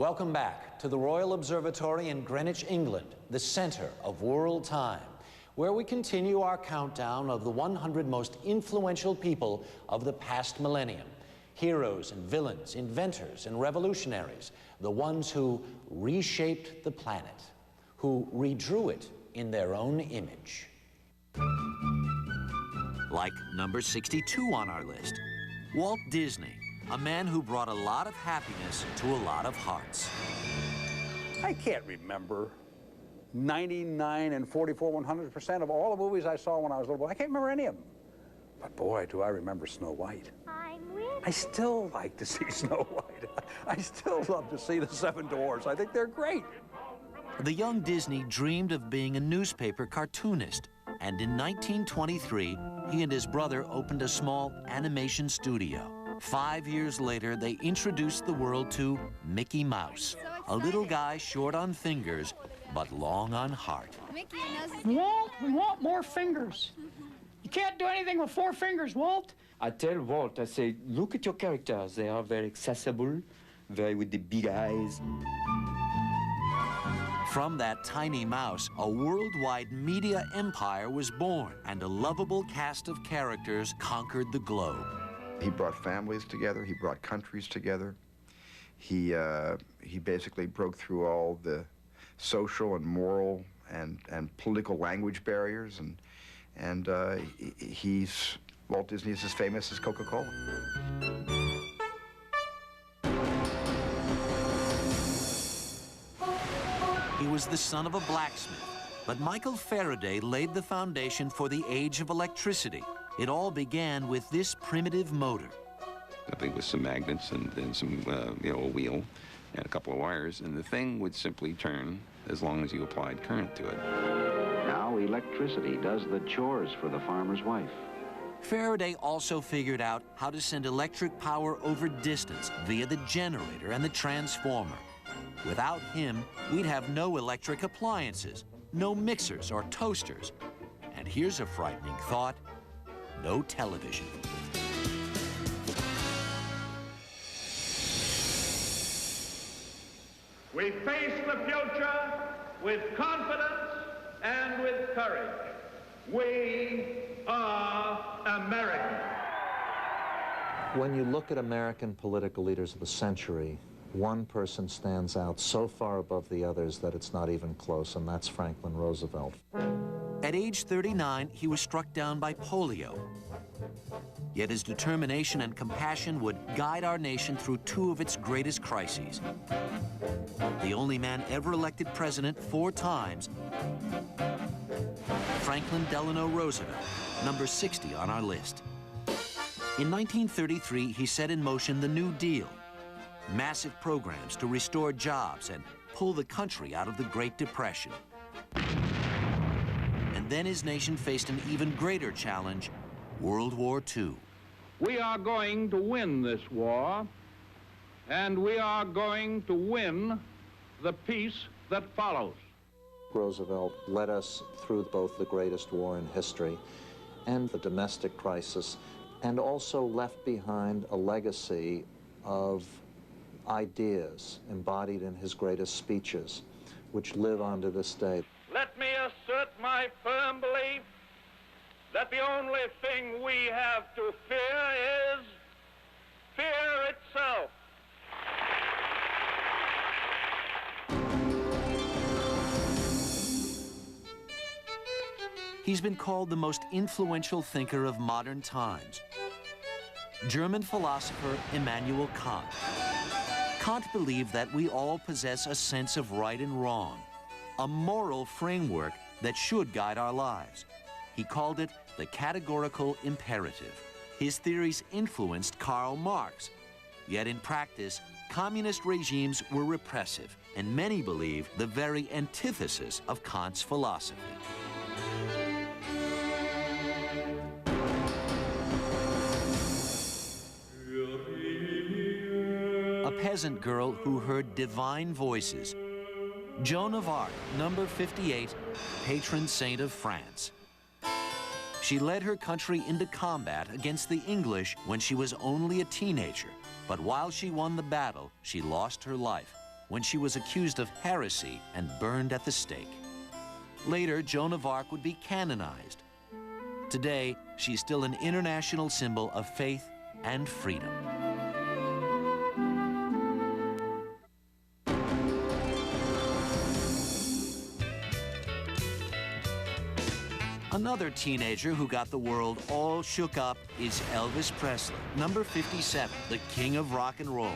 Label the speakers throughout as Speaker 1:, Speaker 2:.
Speaker 1: Welcome back to the Royal Observatory in Greenwich, England, the center of world time, where we continue our countdown of the 100 most influential people of the past millennium. Heroes and villains, inventors and revolutionaries, the ones who reshaped the planet, who redrew it in their own image. Like number 62 on our list, Walt Disney, a man who brought a lot of happiness to a lot of hearts.
Speaker 2: I can't remember 99 and 44 100% of all the movies I saw when I was a little boy. I can't remember any of them. But boy, do I remember Snow White. I still like to see Snow White. I still love to see the Seven Dwarfs. I think they're great.
Speaker 1: The young Disney dreamed of being a newspaper cartoonist, and in 1923, he and his brother opened a small animation studio. 5 years later, they introduced the world to Mickey Mouse, a little guy short on fingers, but long on heart.
Speaker 3: Walt, we want more fingers. You can't do anything with 4 fingers, Walt.
Speaker 4: I tell Walt, I say, look at your characters. They are very accessible, very with the big eyes.
Speaker 1: From that tiny mouse, a worldwide media empire was born, and a lovable cast of characters conquered the globe.
Speaker 5: He brought families together. He brought countries together. He basically broke through all the social and moral and political language barriers, and Walt Disney is as famous as Coca-Cola.
Speaker 1: He was the son of a blacksmith, but Michael Faraday laid the foundation for the age of electricity. It all began with this primitive motor.
Speaker 6: I think with some magnets and then some, a wheel and a couple of wires, and the thing would simply turn as long as you applied current to it.
Speaker 7: Now electricity does the chores for the farmer's wife.
Speaker 1: Faraday also figured out how to send electric power over distance via the generator and the transformer. Without him, we'd have no electric appliances, no mixers or toasters. And here's a frightening thought: no television.
Speaker 8: We face the future with confidence and with courage. We are American.
Speaker 9: When you look at American political leaders of the century, one person stands out so far above the others that it's not even close, and that's Franklin Roosevelt.
Speaker 1: At age 39, he was struck down by polio. Yet his determination and compassion would guide our nation through 2 of its greatest crises. The only man ever elected president 4 times, Franklin Delano Roosevelt, number 60 on our list. In 1933, he set in motion the New Deal, massive programs to restore jobs and pull the country out of the Great Depression. And then his nation faced an even greater challenge, World War II.
Speaker 8: We are going to win this war, and we are going to win the peace that follows.
Speaker 9: Roosevelt led us through both the greatest war in history and the domestic crisis, and also left behind a legacy of ideas embodied in his greatest speeches, which live on to this day.
Speaker 8: Let me assert my firm belief that the only thing we have to fear is fear itself.
Speaker 1: He's been called the most influential thinker of modern times. German philosopher Immanuel Kant. Kant believed that we all possess a sense of right and wrong, a moral framework that should guide our lives. He called it the categorical imperative. His theories influenced Karl Marx. Yet in practice, communist regimes were repressive, and many believe the very antithesis of Kant's philosophy. A peasant girl who heard divine voices. Joan of Arc, number 58, patron saint of France. She led her country into combat against the English when she was only a teenager. But while she won the battle, she lost her life. when she was accused of heresy and burned at the stake. Later, Joan of Arc would be canonized. Today, she's still an international symbol of faith and freedom. Another teenager who got the world all shook up is Elvis Presley, number 57, the king of rock and roll.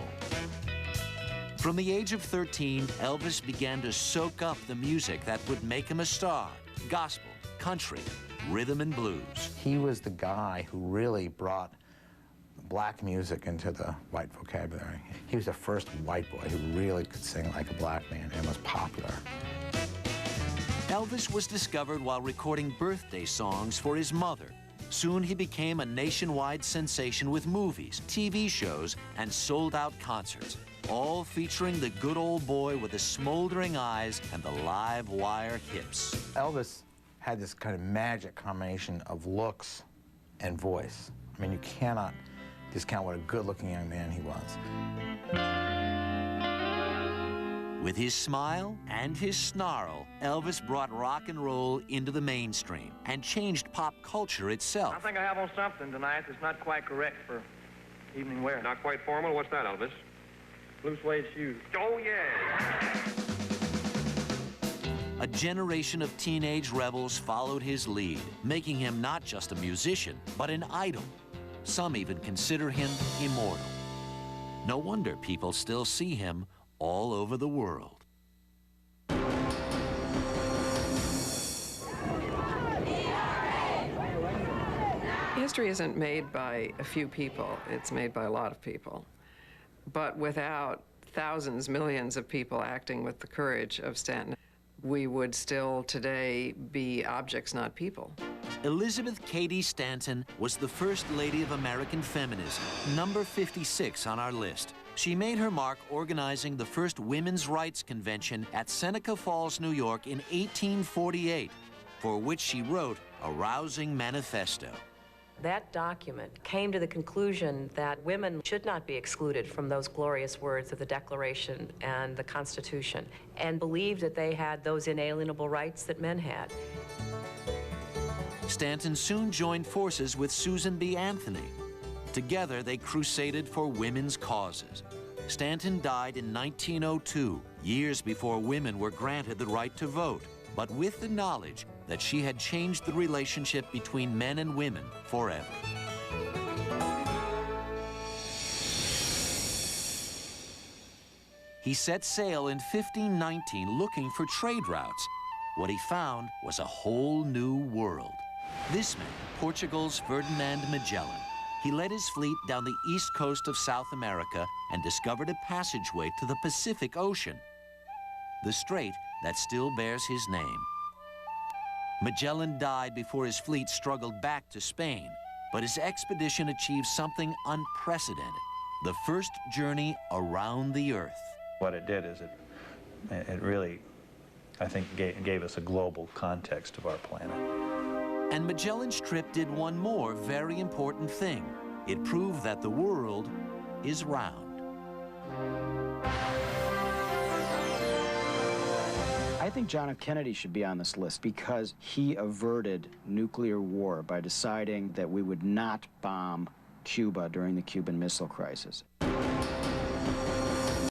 Speaker 1: From the age of 13, Elvis began to soak up the music that would make him a star: gospel, country, rhythm and blues.
Speaker 10: He was the guy who really brought black music into the white vocabulary. He was the first white boy who really could sing like a black man and was popular.
Speaker 1: Elvis was discovered while recording birthday songs for his mother. Soon he became a nationwide sensation with movies, TV shows, and sold-out concerts, all featuring the good old boy with the smoldering eyes and the live wire hips.
Speaker 10: Elvis had this kind of magic combination of looks and voice. I mean, you cannot discount what a good-looking young man he was.
Speaker 1: With his smile and his snarl, Elvis brought rock and roll into the mainstream and changed pop culture itself.
Speaker 11: I think I have on something tonight that's not quite correct for evening wear.
Speaker 12: Not quite formal? What's that, Elvis?
Speaker 11: Blue suede shoes.
Speaker 12: Oh, yeah!
Speaker 1: A generation of teenage rebels followed his lead, making him not just a musician, but an idol. Some even consider him immortal. No wonder people still see him all over the world.
Speaker 13: History isn't made by a few people, it's made by a lot of people. But without thousands, millions of people acting with the courage of Stanton, we would still today be objects, not people.
Speaker 1: Elizabeth Cady Stanton was the first lady of American feminism, number 56 on our list. She made her mark organizing the first women's rights convention at Seneca Falls, New York in 1848, for which she wrote a rousing manifesto.
Speaker 14: That document came to the conclusion that women should not be excluded from those glorious words of the Declaration and the Constitution, and believed that they had those inalienable rights that men had.
Speaker 1: Stanton soon joined forces with Susan B. Anthony. Together, they crusaded for women's causes. Stanton died in 1902, years before women were granted the right to vote, but with the knowledge that she had changed the relationship between men and women forever. He set sail in 1519 looking for trade routes. What he found was a whole new world. This man, Portugal's Ferdinand Magellan. He led his fleet down the east coast of South America and discovered a passageway to the Pacific Ocean, the strait that still bears his name. Magellan died before his fleet struggled back to Spain, but his expedition achieved something unprecedented, the first journey around the Earth.
Speaker 15: What it did is it really, I think, gave us a global context of our planet.
Speaker 1: And Magellan's trip did one more very important thing. It proved that the world is round.
Speaker 16: I think John F. Kennedy should be on this list because he averted nuclear war by deciding that we would not bomb Cuba during the Cuban Missile Crisis.